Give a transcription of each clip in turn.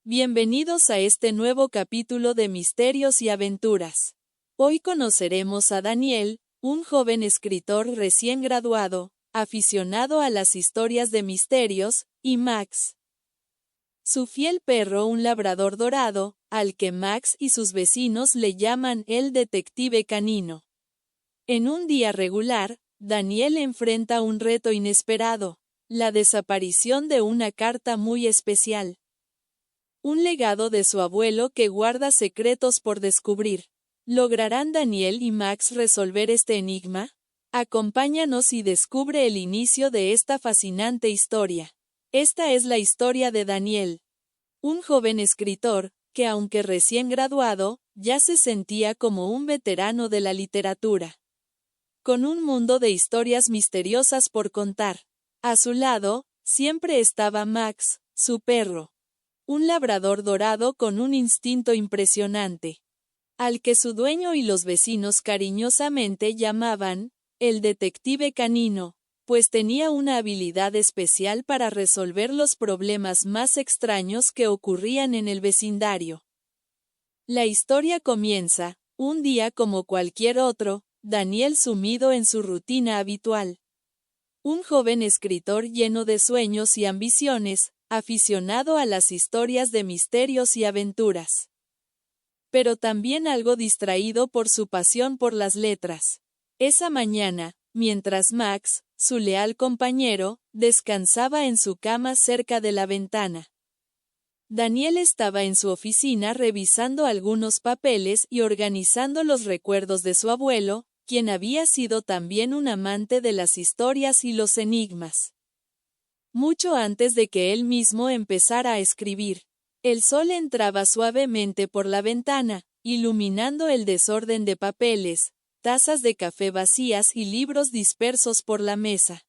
Bienvenidos a este nuevo capítulo de Misterios y Aventuras. Hoy conoceremos a Daniel, un joven escritor recién graduado, aficionado a las historias de misterios, y Max, su fiel perro, un labrador dorado, al que Max y sus vecinos le llaman el detective canino. En un día regular, Daniel enfrenta un reto inesperado: la desaparición de una carta muy especial. Un legado de su abuelo que guarda secretos por descubrir. ¿Lograrán Daniel y Max resolver este enigma? Acompáñanos y descubre el inicio de esta fascinante historia. Esta es la historia de Daniel, un joven escritor, que aunque recién graduado, ya se sentía como un veterano de la literatura, con un mundo de historias misteriosas por contar. A su lado, siempre estaba Max, su perro, un labrador dorado con un instinto impresionante, al que su dueño y los vecinos cariñosamente llamaban el detective canino, pues tenía una habilidad especial para resolver los problemas más extraños que ocurrían en el vecindario. La historia comienza, un día como cualquier otro, Daniel sumido en su rutina habitual. Un joven escritor lleno de sueños y ambiciones, aficionado a las historias de misterios y aventuras, pero también algo distraído por su pasión por las letras. Esa mañana, mientras Max, su leal compañero, descansaba en su cama cerca de la ventana, Daniel estaba en su oficina revisando algunos papeles y organizando los recuerdos de su abuelo, quien había sido también un amante de las historias y los enigmas. Mucho antes de que él mismo empezara a escribir, el sol entraba suavemente por la ventana, iluminando el desorden de papeles, tazas de café vacías y libros dispersos por la mesa.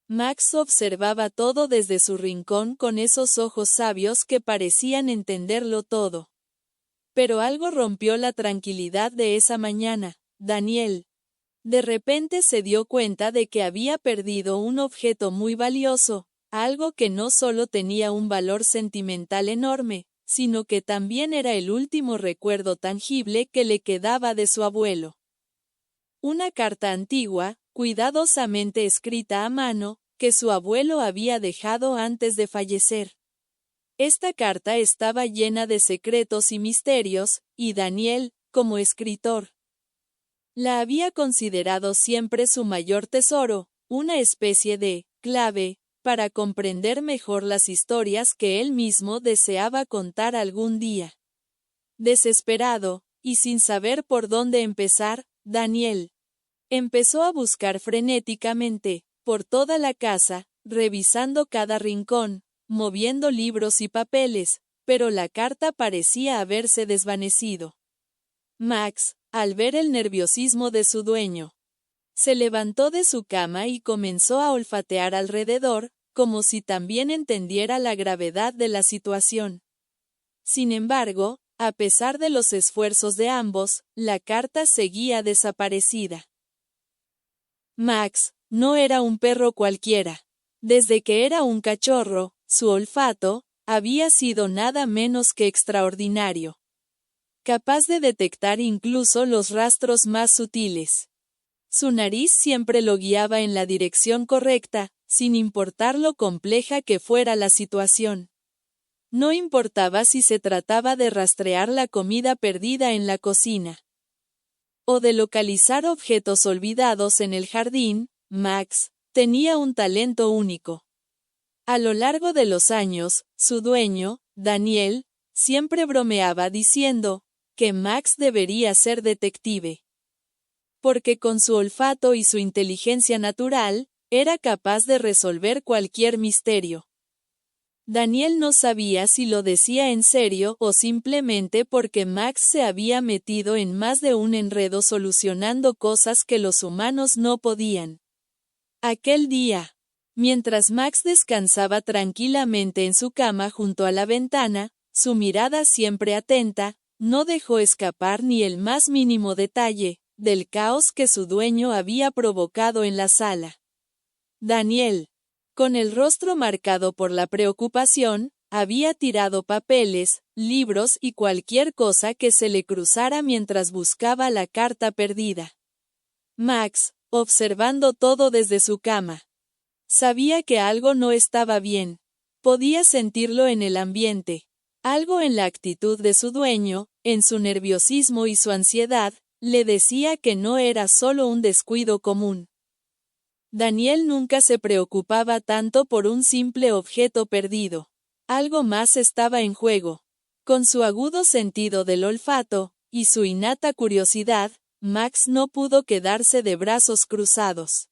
Max observaba todo desde su rincón con esos ojos sabios que parecían entenderlo todo. Pero algo rompió la tranquilidad de esa mañana. Daniel, de repente, se dio cuenta de que había perdido un objeto muy valioso, algo que no solo tenía un valor sentimental enorme, sino que también era el último recuerdo tangible que le quedaba de su abuelo. Una carta antigua, cuidadosamente escrita a mano, que su abuelo había dejado antes de fallecer. Esta carta estaba llena de secretos y misterios, y Daniel, como escritor, la había considerado siempre su mayor tesoro, una especie de clave para comprender mejor las historias que él mismo deseaba contar algún día. Desesperado, y sin saber por dónde empezar, Daniel empezó a buscar frenéticamente por toda la casa, revisando cada rincón, moviendo libros y papeles, pero la carta parecía haberse desvanecido. Max, al ver el nerviosismo de su dueño, se levantó de su cama y comenzó a olfatear alrededor, como si también entendiera la gravedad de la situación. Sin embargo, a pesar de los esfuerzos de ambos, la carta seguía desaparecida. Max no era un perro cualquiera. Desde que era un cachorro, su olfato había sido nada menos que extraordinario, capaz de detectar incluso los rastros más sutiles. Su nariz siempre lo guiaba en la dirección correcta, sin importar lo compleja que fuera la situación. No importaba si se trataba de rastrear la comida perdida en la cocina o de localizar objetos olvidados en el jardín. Max tenía un talento único. A lo largo de los años, su dueño, Daniel, siempre bromeaba diciendo que Max debería ser detective, porque con su olfato y su inteligencia natural, era capaz de resolver cualquier misterio. Daniel no sabía si lo decía en serio o simplemente porque Max se había metido en más de un enredo solucionando cosas que los humanos no podían. Aquel día, mientras Max descansaba tranquilamente en su cama junto a la ventana, su mirada siempre atenta, no dejó escapar ni el más mínimo detalle del caos que su dueño había provocado en la sala. Daniel, con el rostro marcado por la preocupación, había tirado papeles, libros y cualquier cosa que se le cruzara mientras buscaba la carta perdida. Max, observando todo desde su cama. Sabía que algo no estaba bien. Podía sentirlo en el ambiente. Algo en la actitud de su dueño, en su nerviosismo y su ansiedad, le decía que no era solo un descuido común. Daniel nunca se preocupaba tanto por un simple objeto perdido. Algo más estaba en juego. Con su agudo sentido del olfato, y su innata curiosidad, Max no pudo quedarse de brazos cruzados.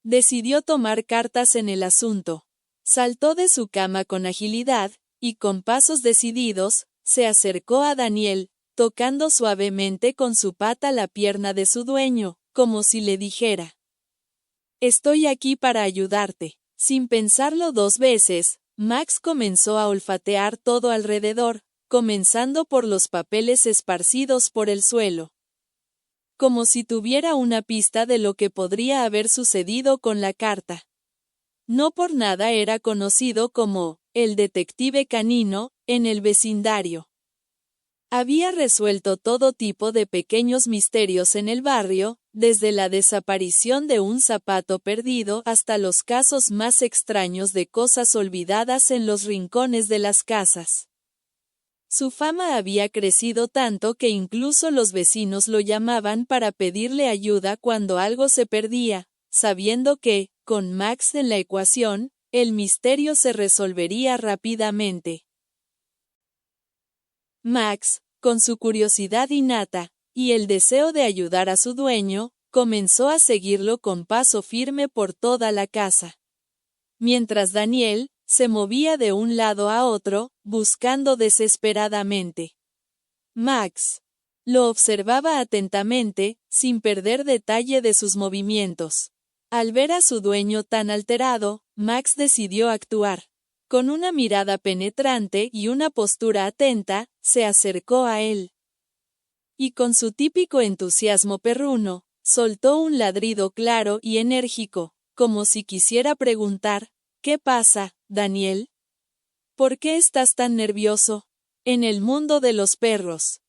Decidió tomar cartas en el asunto. Saltó de su cama con agilidad, y con pasos decididos, se acercó a Daniel, tocando suavemente con su pata la pierna de su dueño, como si le dijera: «Estoy aquí para ayudarte». Sin pensarlo 2 veces, Max comenzó a olfatear todo alrededor, comenzando por los papeles esparcidos por el suelo. Como si tuviera una pista de lo que podría haber sucedido con la carta. No por nada era conocido como el detective canino en el vecindario. Había resuelto todo tipo de pequeños misterios en el barrio, desde la desaparición de un zapato perdido hasta los casos más extraños de cosas olvidadas en los rincones de las casas. Su fama había crecido tanto que incluso los vecinos lo llamaban para pedirle ayuda cuando algo se perdía, sabiendo que, con Max en la ecuación, el misterio se resolvería rápidamente. Max, con su curiosidad innata, y el deseo de ayudar a su dueño, comenzó a seguirlo con paso firme por toda la casa. Mientras Daniel se movía de un lado a otro, buscando desesperadamente. Max lo observaba atentamente, sin perder detalle de sus movimientos. Al ver a su dueño tan alterado, Max decidió actuar. Con una mirada penetrante y una postura atenta, se acercó a él. Y con su típico entusiasmo perruno, soltó un ladrido claro y enérgico, como si quisiera preguntar: «¿Qué pasa, Daniel? ¿Por qué estás tan nervioso?» En el mundo de los perros,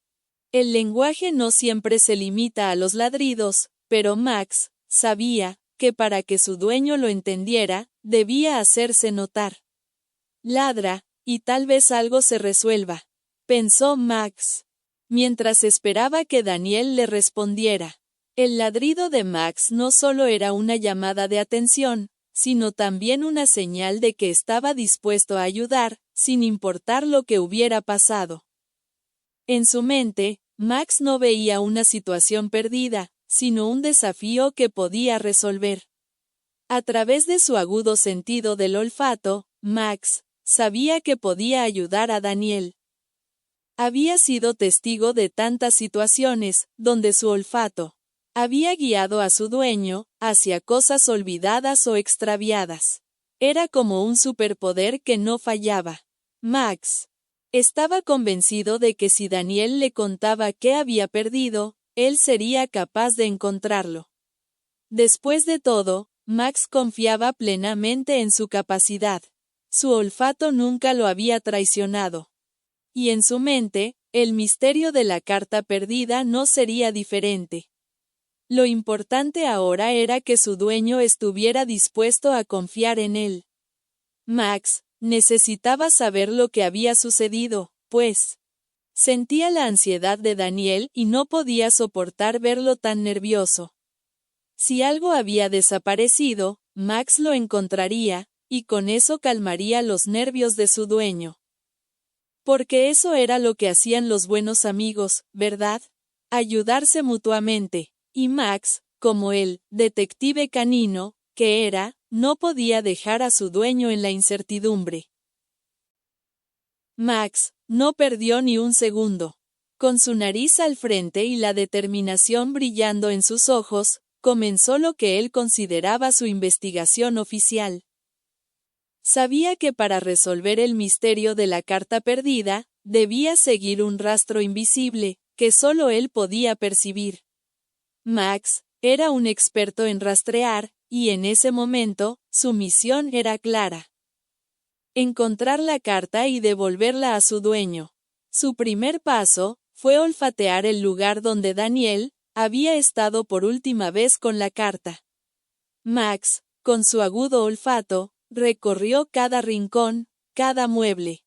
el lenguaje no siempre se limita a los ladridos, pero Max sabía que para que su dueño lo entendiera, debía hacerse notar. «Ladra, y tal vez algo se resuelva», pensó Max, mientras esperaba que Daniel le respondiera. El ladrido de Max no solo era una llamada de atención, sino también una señal de que estaba dispuesto a ayudar, sin importar lo que hubiera pasado. En su mente, Max no veía una situación perdida, sino un desafío que podía resolver. A través de su agudo sentido del olfato, Max sabía que podía ayudar a Daniel. Había sido testigo de tantas situaciones, donde su olfato había guiado a su dueño hacia cosas olvidadas o extraviadas. Era como un superpoder que no fallaba. Max estaba convencido de que si Daniel le contaba qué había perdido, él sería capaz de encontrarlo. Después de todo, Max confiaba plenamente en su capacidad. Su olfato nunca lo había traicionado. Y en su mente, el misterio de la carta perdida no sería diferente. Lo importante ahora era que su dueño estuviera dispuesto a confiar en él. Max necesitaba saber lo que había sucedido, pues sentía la ansiedad de Daniel y no podía soportar verlo tan nervioso. Si algo había desaparecido, Max lo encontraría, y con eso calmaría los nervios de su dueño. Porque eso era lo que hacían los buenos amigos, ¿verdad? Ayudarse mutuamente. Y Max, como el detective canino que era, no podía dejar a su dueño en la incertidumbre. Max no perdió ni un segundo. Con su nariz al frente y la determinación brillando en sus ojos, comenzó lo que él consideraba su investigación oficial. Sabía que para resolver el misterio de la carta perdida, debía seguir un rastro invisible, que solo él podía percibir. Max era un experto en rastrear, y en ese momento, su misión era clara. encontrar la carta y devolverla a su dueño. Su primer paso fue olfatear el lugar donde Daniel había estado por última vez con la carta. Max, con su agudo olfato, recorrió cada rincón, cada mueble,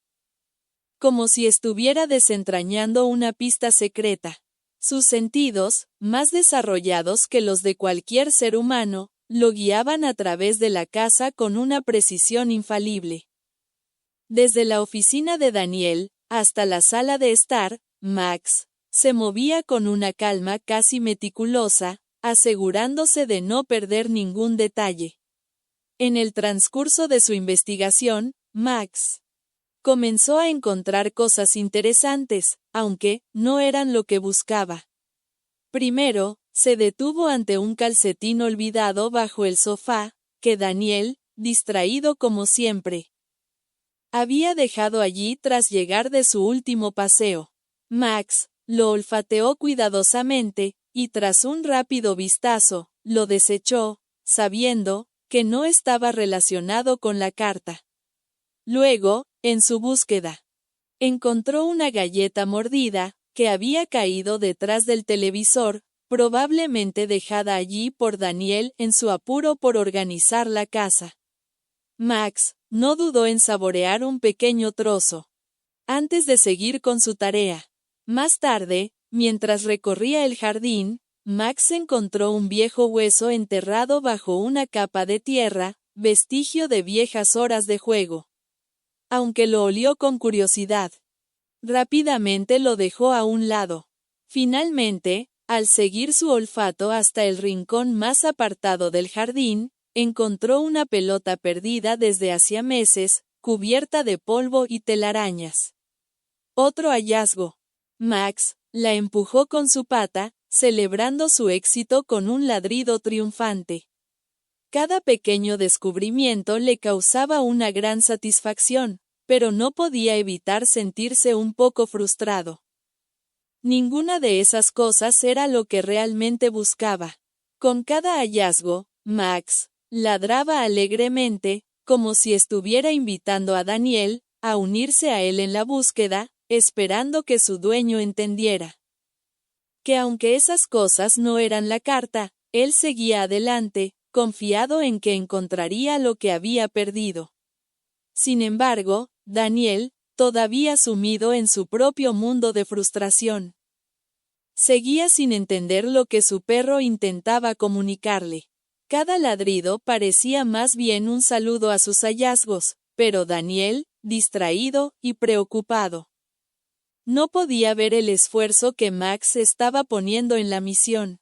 como si estuviera desentrañando una pista secreta. Sus sentidos, más desarrollados que los de cualquier ser humano, lo guiaban a través de la casa con una precisión infalible. Desde la oficina de Daniel hasta la sala de estar, Max se movía con una calma casi meticulosa, asegurándose de no perder ningún detalle. En el transcurso de su investigación, Max comenzó a encontrar cosas interesantes, aunque no eran lo que buscaba. Primero, se detuvo ante un calcetín olvidado bajo el sofá, que Daniel, distraído como siempre, había dejado allí tras llegar de su último paseo. Max lo olfateó cuidadosamente, y tras un rápido vistazo, lo desechó, sabiendo que no estaba relacionado con la carta. Luego, en su búsqueda, encontró una galleta mordida, que había caído detrás del televisor, probablemente dejada allí por Daniel en su apuro por organizar la casa. Max no dudó en saborear un pequeño trozo, antes de seguir con su tarea. Más tarde, mientras recorría el jardín, Max encontró un viejo hueso enterrado bajo una capa de tierra, vestigio de viejas horas de juego. Aunque lo olió con curiosidad, rápidamente lo dejó a un lado. Finalmente, al seguir su olfato hasta el rincón más apartado del jardín, encontró una pelota perdida desde hacía meses, cubierta de polvo y telarañas. Otro hallazgo. Max la empujó con su pata, celebrando su éxito con un ladrido triunfante. Cada pequeño descubrimiento le causaba una gran satisfacción, pero no podía evitar sentirse un poco frustrado. Ninguna de esas cosas era lo que realmente buscaba. Con cada hallazgo, Max ladraba alegremente, como si estuviera invitando a Daniel a unirse a él en la búsqueda, esperando que su dueño entendiera que aunque esas cosas no eran la carta, él seguía adelante, confiado en que encontraría lo que había perdido. Sin embargo, Daniel, todavía sumido en su propio mundo de frustración, seguía sin entender lo que su perro intentaba comunicarle. Cada ladrido parecía más bien un saludo a sus hallazgos, pero Daniel, distraído y preocupado, no podía ver el esfuerzo que Max estaba poniendo en la misión.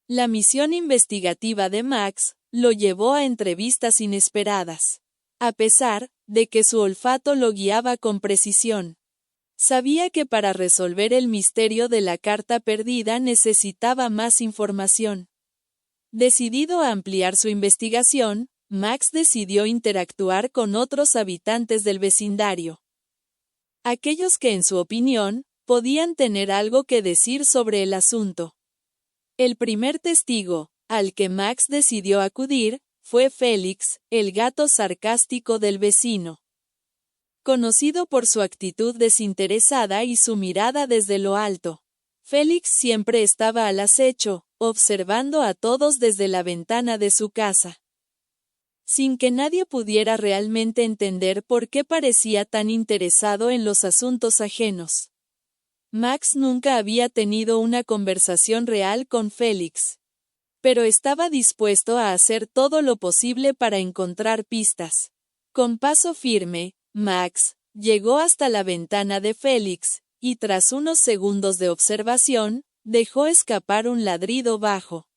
La misión investigativa de Max lo llevó a entrevistas inesperadas. A pesar de que su olfato lo guiaba con precisión, sabía que para resolver el misterio de la carta perdida necesitaba más información. Decidido a ampliar su investigación, Max decidió interactuar con otros habitantes del vecindario. Aquellos que en su opinión, podían tener algo que decir sobre el asunto. El primer testigo, al que Max decidió acudir, fue Félix, el gato sarcástico del vecino. Conocido por su actitud desinteresada y su mirada desde lo alto, Félix siempre estaba al acecho, observando a todos desde la ventana de su casa. Sin que nadie pudiera realmente entender por qué parecía tan interesado en los asuntos ajenos. Max nunca había tenido una conversación real con Félix, pero estaba dispuesto a hacer todo lo posible para encontrar pistas. Con paso firme, Max llegó hasta la ventana de Félix, y tras unos segundos de observación, dejó escapar un ladrido bajo,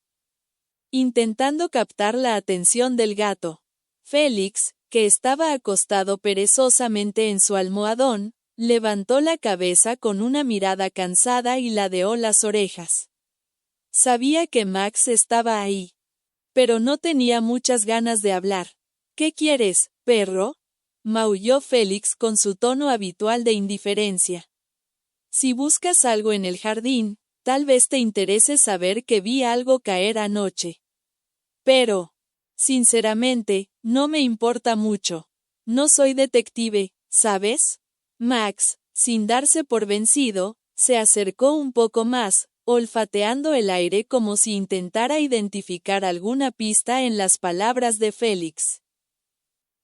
intentando captar la atención del gato. Félix, que estaba acostado perezosamente en su almohadón, levantó la cabeza con una mirada cansada y ladeó las orejas. Sabía que Max estaba ahí, pero no tenía muchas ganas de hablar. ¿Qué quieres, perro?, maulló Félix con su tono habitual de indiferencia. Si buscas algo en el jardín, tal vez te interese saber que vi algo caer anoche. Pero, sinceramente, no me importa mucho. No soy detective, ¿sabes? Max, sin darse por vencido, se acercó un poco más, olfateando el aire como si intentara identificar alguna pista en las palabras de Félix.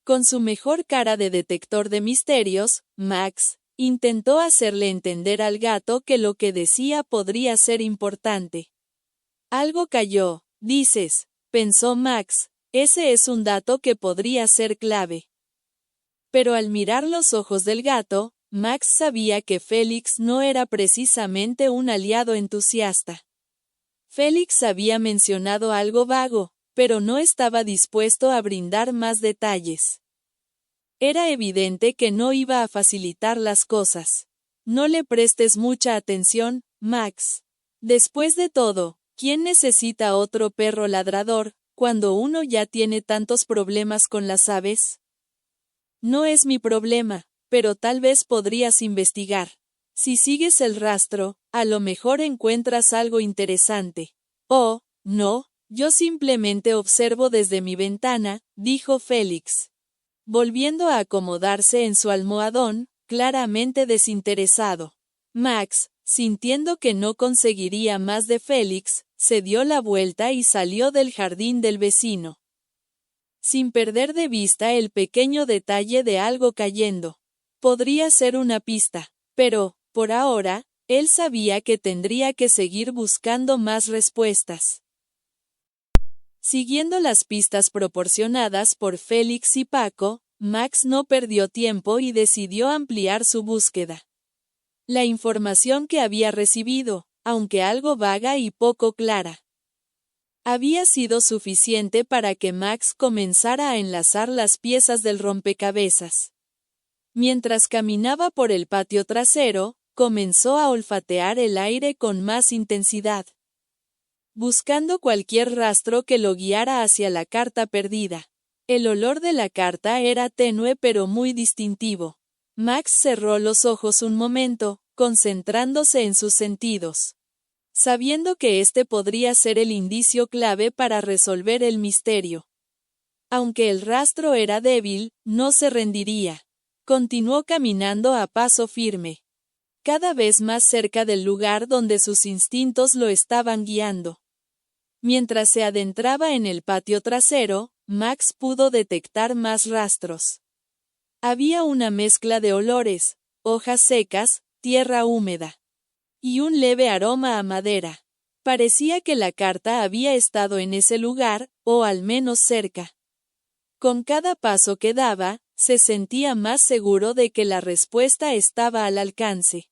Con su mejor cara de detector de misterios, Max intentó hacerle entender al gato que lo que decía podría ser importante. Algo cayó, dices, pensó Max, ese es un dato que podría ser clave. Pero al mirar los ojos del gato, Max sabía que Félix no era precisamente un aliado entusiasta. Félix había mencionado algo vago, pero no estaba dispuesto a brindar más detalles. Era evidente que no iba a facilitar las cosas. No le prestes mucha atención, Max. Después de todo, ¿quién necesita otro perro ladrador, cuando uno ya tiene tantos problemas con las aves? No es mi problema, pero tal vez podrías investigar. Si sigues el rastro, a lo mejor encuentras algo interesante. Oh, no, yo simplemente observo desde mi ventana, dijo Félix, volviendo a acomodarse en su almohadón, claramente desinteresado. Max, sintiendo que no conseguiría más de Félix, se dio la vuelta y salió del jardín del vecino, sin perder de vista el pequeño detalle de algo cayendo. Podría ser una pista, pero, por ahora, él sabía que tendría que seguir buscando más respuestas. Siguiendo las pistas proporcionadas por Félix y Paco, Max no perdió tiempo y decidió ampliar su búsqueda. La información que había recibido, aunque algo vaga y poco clara, había sido suficiente para que Max comenzara a enlazar las piezas del rompecabezas. Mientras caminaba por el patio trasero, comenzó a olfatear el aire con más intensidad, buscando cualquier rastro que lo guiara hacia la carta perdida. El olor de la carta era tenue pero muy distintivo. Max cerró los ojos un momento, concentrándose en sus sentidos, sabiendo que este podría ser el indicio clave para resolver el misterio. Aunque el rastro era débil, no se rendiría. Continuó caminando a paso firme, cada vez más cerca del lugar donde sus instintos lo estaban guiando. Mientras se adentraba en el patio trasero, Max pudo detectar más rastros. Había una mezcla de olores, hojas secas, tierra húmeda, y un leve aroma a madera. Parecía que la carta había estado en ese lugar, o al menos cerca. Con cada paso que daba, se sentía más seguro de que la respuesta estaba al alcance.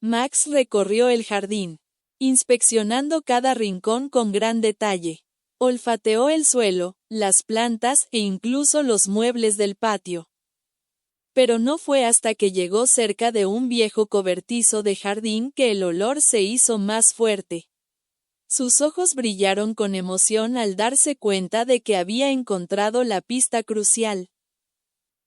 Max recorrió el jardín, inspeccionando cada rincón con gran detalle. Olfateó el suelo, las plantas e incluso los muebles del patio. Pero no fue hasta que llegó cerca de un viejo cobertizo de jardín que el olor se hizo más fuerte. Sus ojos brillaron con emoción al darse cuenta de que había encontrado la pista crucial.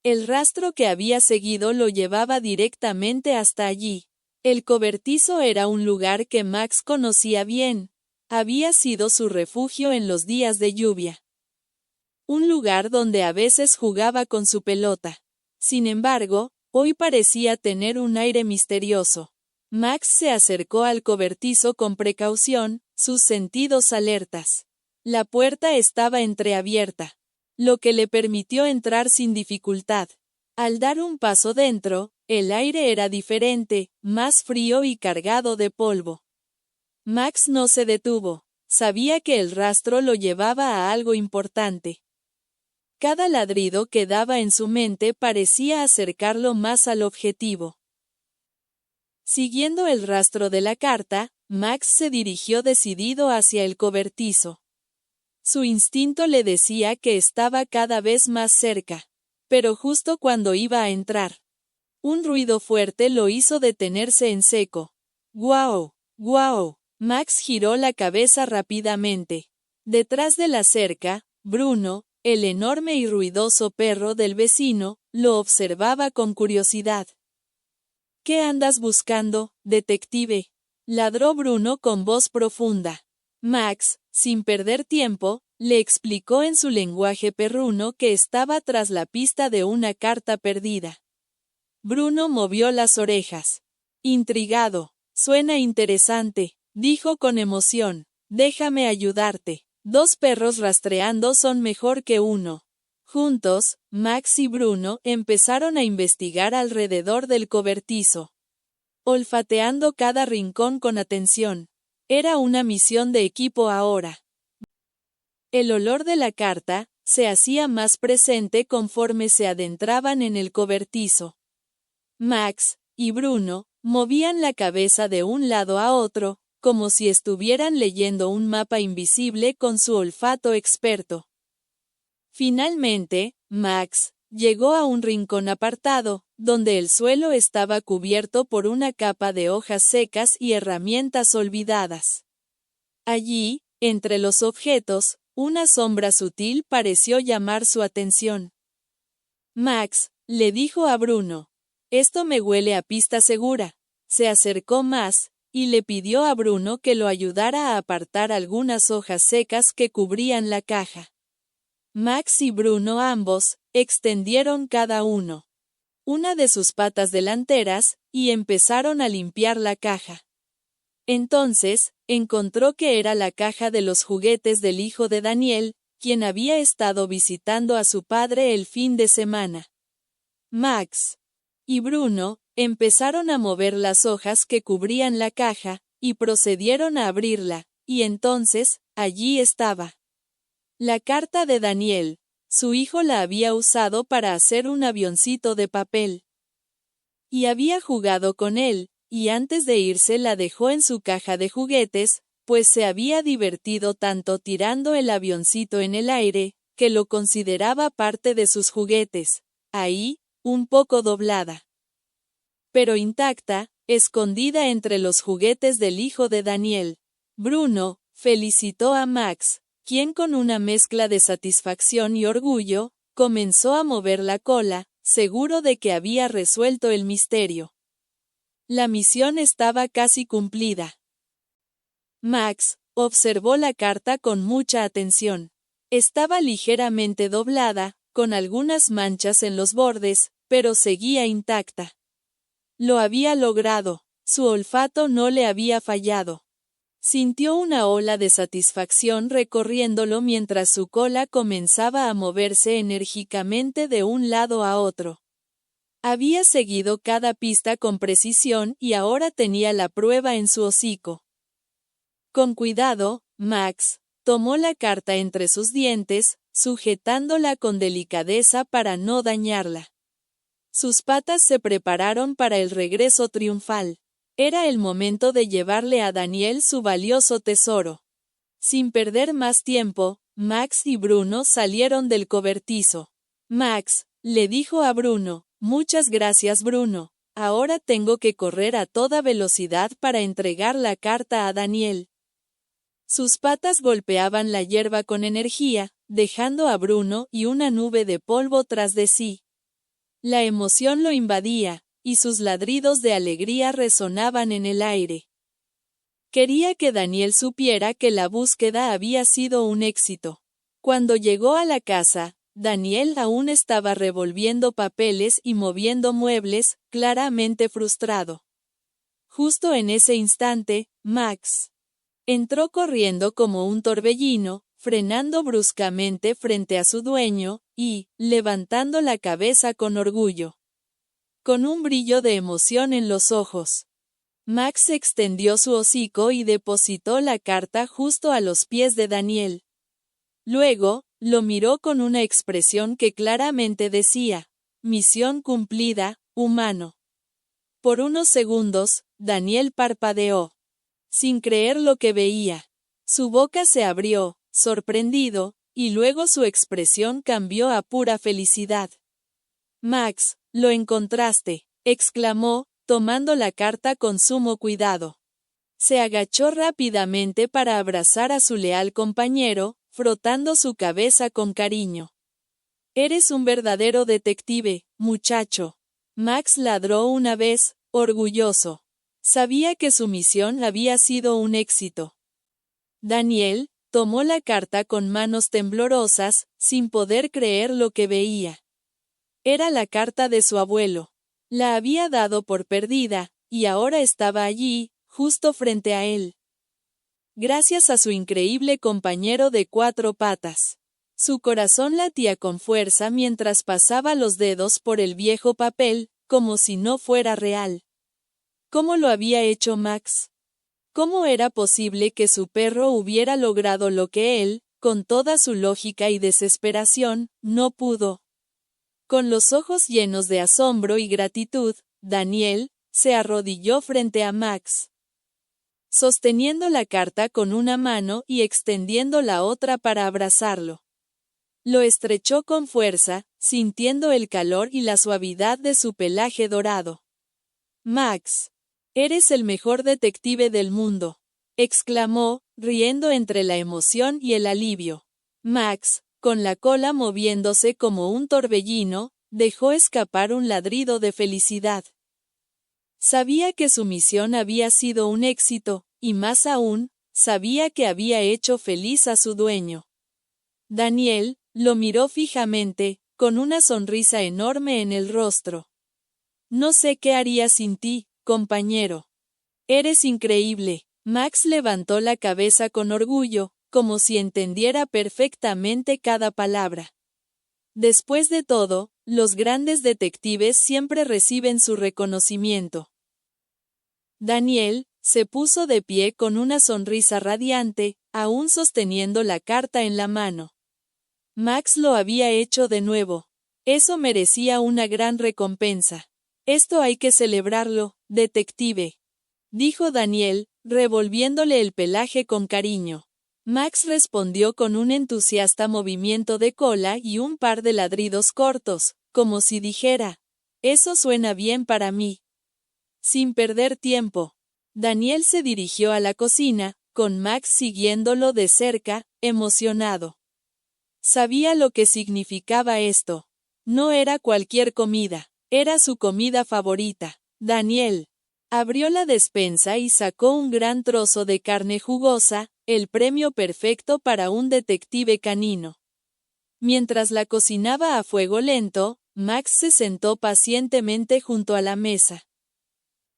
El rastro que había seguido lo llevaba directamente hasta allí. El cobertizo era un lugar que Max conocía bien. Había sido su refugio en los días de lluvia. Un lugar donde a veces jugaba con su pelota. Sin embargo, hoy parecía tener un aire misterioso. Max se acercó al cobertizo con precaución, sus sentidos alertas. La puerta estaba entreabierta, lo que le permitió entrar sin dificultad. Al dar un paso dentro, el aire era diferente, más frío y cargado de polvo. Max no se detuvo. Sabía que el rastro lo llevaba a algo importante. Cada ladrido que daba en su mente parecía acercarlo más al objetivo. Siguiendo el rastro de la carta, Max se dirigió decidido hacia el cobertizo. Su instinto le decía que estaba cada vez más cerca. Pero justo cuando iba a entrar, un ruido fuerte lo hizo detenerse en seco. ¡Guau! ¡Guau! Max giró la cabeza rápidamente. Detrás de la cerca, Bruno, el enorme y ruidoso perro del vecino, lo observaba con curiosidad. ¿Qué andas buscando, detective?, ladró Bruno con voz profunda. Max, sin perder tiempo, le explicó en su lenguaje perruno que estaba tras la pista de una carta perdida. Bruno movió las orejas. Intrigado. Suena interesante, dijo con emoción. Déjame ayudarte. 2 perros rastreando son mejor que uno. Juntos, Max y Bruno empezaron a investigar alrededor del cobertizo, olfateando cada rincón con atención. Era una misión de equipo ahora. El olor de la carta se hacía más presente conforme se adentraban en el cobertizo. Max y Bruno movían la cabeza de un lado a otro, como si estuvieran leyendo un mapa invisible con su olfato experto. Finalmente, Max llegó a un rincón apartado, donde el suelo estaba cubierto por una capa de hojas secas y herramientas olvidadas. Allí, entre los objetos, una sombra sutil pareció llamar su atención. Max le dijo a Bruno: «Esto me huele a pista segura». Se acercó más, y le pidió a Bruno que lo ayudara a apartar algunas hojas secas que cubrían la caja. Max y Bruno ambos extendieron cada uno una de sus patas delanteras, y empezaron a limpiar la caja. Entonces, encontró que era la caja de los juguetes del hijo de Daniel, quien había estado visitando a su padre el fin de semana. Max y Bruno empezaron a mover las hojas que cubrían la caja, y procedieron a abrirla, y entonces, allí estaba la carta de Daniel. Su hijo la había usado para hacer un avioncito de papel. Y había jugado con él, y antes de irse la dejó en su caja de juguetes, pues se había divertido tanto tirando el avioncito en el aire, que lo consideraba parte de sus juguetes. Ahí, un poco doblada, pero intacta, escondida entre los juguetes del hijo de Daniel. Bruno felicitó a Max, quien con una mezcla de satisfacción y orgullo, comenzó a mover la cola, seguro de que había resuelto el misterio. La misión estaba casi cumplida. Max observó la carta con mucha atención. Estaba ligeramente doblada, con algunas manchas en los bordes, pero seguía intacta. Lo había logrado. Su olfato no le había fallado. Sintió una ola de satisfacción recorriéndolo mientras su cola comenzaba a moverse enérgicamente de un lado a otro. Había seguido cada pista con precisión y ahora tenía la prueba en su hocico. Con cuidado, Max tomó la carta entre sus dientes, sujetándola con delicadeza para no dañarla. Sus patas se prepararon para el regreso triunfal. Era el momento de llevarle a Daniel su valioso tesoro. Sin perder más tiempo, Max y Bruno salieron del cobertizo. Max le dijo a Bruno: «Muchas gracias, Bruno. Ahora tengo que correr a toda velocidad para entregar la carta a Daniel». Sus patas golpeaban la hierba con energía, dejando a Bruno y una nube de polvo tras de sí. La emoción lo invadía, y sus ladridos de alegría resonaban en el aire. Quería que Daniel supiera que la búsqueda había sido un éxito. Cuando llegó a la casa, Daniel aún estaba revolviendo papeles y moviendo muebles, claramente frustrado. Justo en ese instante, Max entró corriendo como un torbellino, frenando bruscamente frente a su dueño, y levantando la cabeza con orgullo. Con un brillo de emoción en los ojos, Max extendió su hocico y depositó la carta justo a los pies de Daniel. Luego, lo miró con una expresión que claramente decía: «Misión cumplida, humano». Por unos segundos, Daniel parpadeó, sin creer lo que veía. Su boca se abrió, sorprendido, y luego su expresión cambió a pura felicidad. «Max, lo encontraste», exclamó, tomando la carta con sumo cuidado. Se agachó rápidamente para abrazar a su leal compañero, frotando su cabeza con cariño. «Eres un verdadero detective, muchacho». Max ladró una vez, orgulloso. Sabía que su misión había sido un éxito. Daniel Tomó la carta con manos temblorosas, sin poder creer lo que veía. Era la carta de su abuelo. La había dado por perdida, y ahora estaba allí, justo frente a él. Gracias a su increíble compañero de 4 patas. Su corazón latía con fuerza mientras pasaba los dedos por el viejo papel, como si no fuera real. ¿Cómo lo había hecho Max? ¿Cómo era posible que su perro hubiera logrado lo que él, con toda su lógica y desesperación, no pudo? Con los ojos llenos de asombro y gratitud, Daniel se arrodilló frente a Max, sosteniendo la carta con una mano y extendiendo la otra para abrazarlo. Lo estrechó con fuerza, sintiendo el calor y la suavidad de su pelaje dorado. «Max, eres el mejor detective del mundo», exclamó, riendo entre la emoción y el alivio. Max, con la cola moviéndose como un torbellino, dejó escapar un ladrido de felicidad. Sabía que su misión había sido un éxito, y más aún, sabía que había hecho feliz a su dueño. Daniel lo miró fijamente, con una sonrisa enorme en el rostro. «No sé qué haría sin ti, compañero. Eres increíble». Max levantó la cabeza con orgullo, como si entendiera perfectamente cada palabra. Después de todo, los grandes detectives siempre reciben su reconocimiento. Daniel se puso de pie con una sonrisa radiante, aún sosteniendo la carta en la mano. Max lo había hecho de nuevo. Eso merecía una gran recompensa. «Esto hay que celebrarlo, detective», dijo Daniel, revolviéndole el pelaje con cariño. Max respondió con un entusiasta movimiento de cola y un par de ladridos cortos, como si dijera: «Eso suena bien para mí». Sin perder tiempo, Daniel se dirigió a la cocina, con Max siguiéndolo de cerca, emocionado. Sabía lo que significaba esto. No era cualquier comida, era su comida favorita. Daniel abrió la despensa y sacó un gran trozo de carne jugosa, el premio perfecto para un detective canino. Mientras la cocinaba a fuego lento, Max se sentó pacientemente junto a la mesa,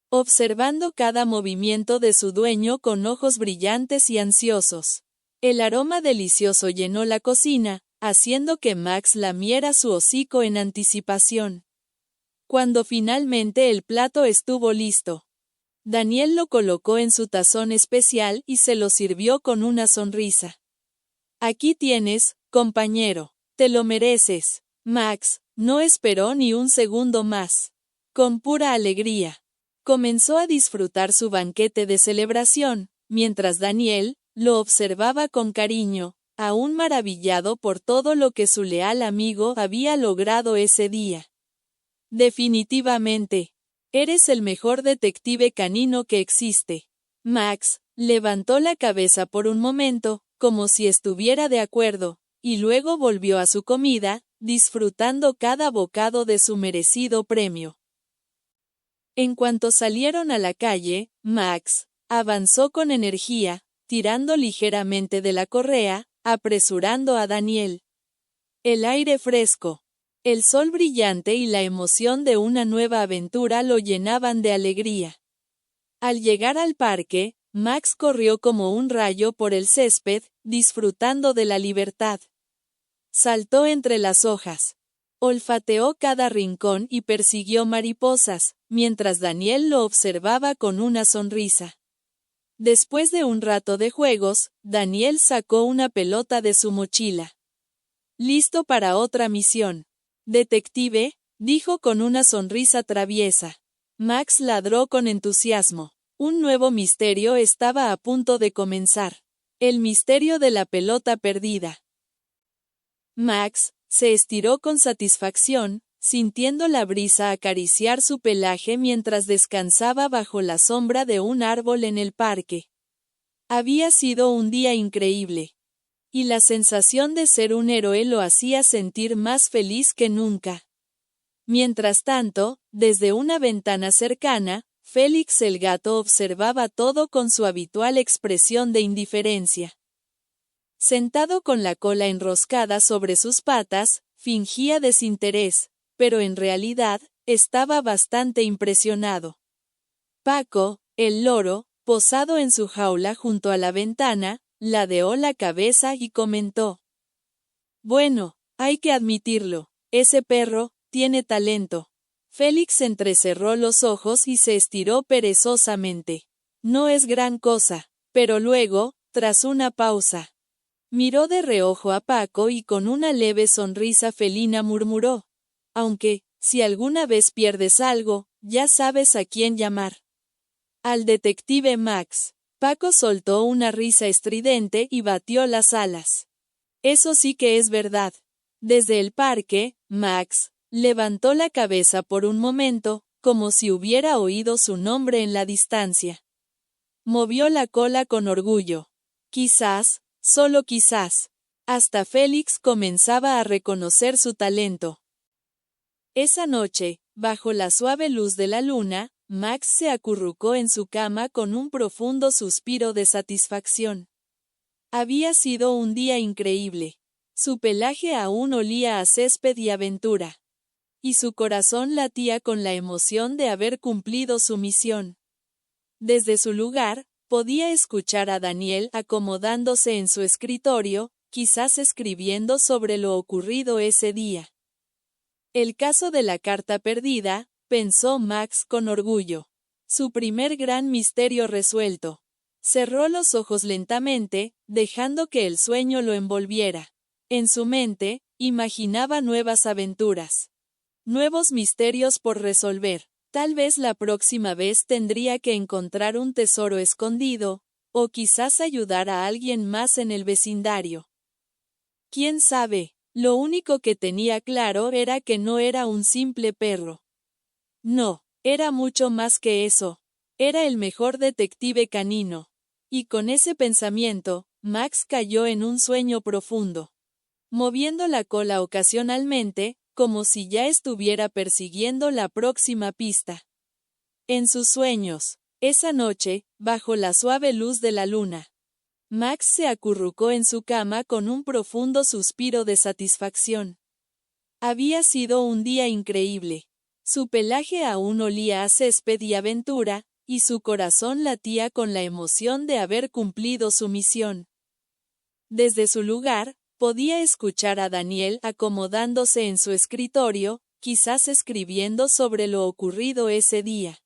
observando cada movimiento de su dueño con ojos brillantes y ansiosos. El aroma delicioso llenó la cocina, haciendo que Max lamiera su hocico en anticipación. Cuando finalmente el plato estuvo listo, Daniel lo colocó en su tazón especial y se lo sirvió con una sonrisa. «Aquí tienes, compañero. Te lo mereces». Max no esperó ni un segundo más. Con pura alegría, comenzó a disfrutar su banquete de celebración, mientras Daniel lo observaba con cariño, aún maravillado por todo lo que su leal amigo había logrado ese día. «Definitivamente, eres el mejor detective canino que existe». Max levantó la cabeza por un momento, como si estuviera de acuerdo, y luego volvió a su comida, disfrutando cada bocado de su merecido premio. En cuanto salieron a la calle, Max avanzó con energía, tirando ligeramente de la correa, apresurando a Daniel. El aire fresco, el sol brillante y la emoción de una nueva aventura lo llenaban de alegría. Al llegar al parque, Max corrió como un rayo por el césped, disfrutando de la libertad. Saltó entre las hojas, olfateó cada rincón y persiguió mariposas, mientras Daniel lo observaba con una sonrisa. Después de un rato de juegos, Daniel sacó una pelota de su mochila. «Listo para otra misión, detective», dijo con una sonrisa traviesa. Max ladró con entusiasmo. Un nuevo misterio estaba a punto de comenzar. El misterio de la pelota perdida. Max se estiró con satisfacción, sintiendo la brisa acariciar su pelaje mientras descansaba bajo la sombra de un árbol en el parque. Había sido un día increíble, y la sensación de ser un héroe lo hacía sentir más feliz que nunca. Mientras tanto, desde una ventana cercana, Félix el gato observaba todo con su habitual expresión de indiferencia. Sentado con la cola enroscada sobre sus patas, fingía desinterés, pero en realidad, estaba bastante impresionado. Paco, el loro, posado en su jaula junto a la ventana, ladeó la cabeza y comentó: «Bueno, hay que admitirlo, ese perro tiene talento». Félix entrecerró los ojos y se estiró perezosamente. No es gran cosa, pero luego, tras una pausa, miró de reojo a Paco y con una leve sonrisa felina murmuró: «Aunque, si alguna vez pierdes algo, ya sabes a quién llamar». Al detective Max. Paco soltó una risa estridente y batió las alas. «Eso sí que es verdad». Desde el parque, Max levantó la cabeza por un momento, como si hubiera oído su nombre en la distancia. Movió la cola con orgullo. Quizás, solo quizás, hasta Félix comenzaba a reconocer su talento. Esa noche, bajo la suave luz de la luna, Max se acurrucó en su cama con un profundo suspiro de satisfacción. Había sido un día increíble. Su pelaje aún olía a césped y aventura. Y su corazón latía con la emoción de haber cumplido su misión. Desde su lugar, podía escuchar a Daniel acomodándose en su escritorio, quizás escribiendo sobre lo ocurrido ese día. El caso de la carta perdida, pensó Max con orgullo. Su primer gran misterio resuelto. Cerró los ojos lentamente, dejando que el sueño lo envolviera. En su mente, imaginaba nuevas aventuras. Nuevos misterios por resolver. Tal vez la próxima vez tendría que encontrar un tesoro escondido, o quizás ayudar a alguien más en el vecindario. ¿Quién sabe? Lo único que tenía claro era que no era un simple perro. No, era mucho más que eso. Era el mejor detective canino. Y con ese pensamiento, Max cayó en un sueño profundo. Moviendo la cola ocasionalmente, como si ya estuviera persiguiendo la próxima pista. En sus sueños, esa noche, bajo la suave luz de la luna, Max se acurrucó en su cama con un profundo suspiro de satisfacción. Había sido un día increíble. Su pelaje aún olía a césped y aventura, y su corazón latía con la emoción de haber cumplido su misión. Desde su lugar, podía escuchar a Daniel acomodándose en su escritorio, quizás escribiendo sobre lo ocurrido ese día.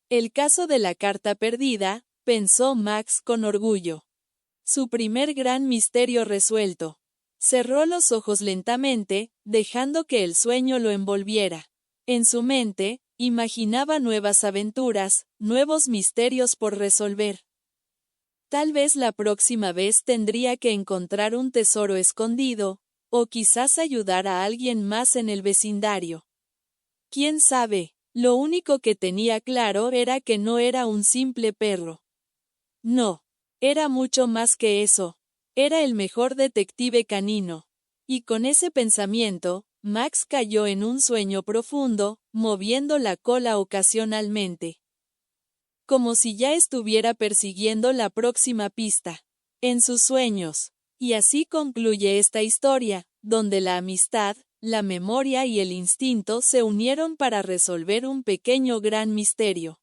El caso de la carta perdida, pensó Max con orgullo. Su primer gran misterio resuelto. Cerró los ojos lentamente, dejando que el sueño lo envolviera. En su mente, imaginaba nuevas aventuras, nuevos misterios por resolver. Tal vez la próxima vez tendría que encontrar un tesoro escondido, o quizás ayudar a alguien más en el vecindario. ¿Quién sabe? Lo único que tenía claro era que no era un simple perro. No, era mucho más que eso. Era el mejor detective canino. Y con ese pensamiento, Max cayó en un sueño profundo, moviendo la cola ocasionalmente. Como si ya estuviera persiguiendo la próxima pista. En sus sueños. Y así concluye esta historia, donde la amistad, la memoria y el instinto se unieron para resolver un pequeño gran misterio.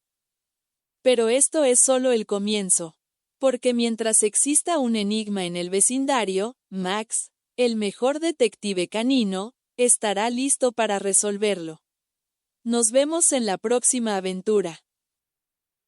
Pero esto es solo el comienzo. Porque mientras exista un enigma en el vecindario, Max, el mejor detective canino, estará listo para resolverlo. Nos vemos en la próxima aventura.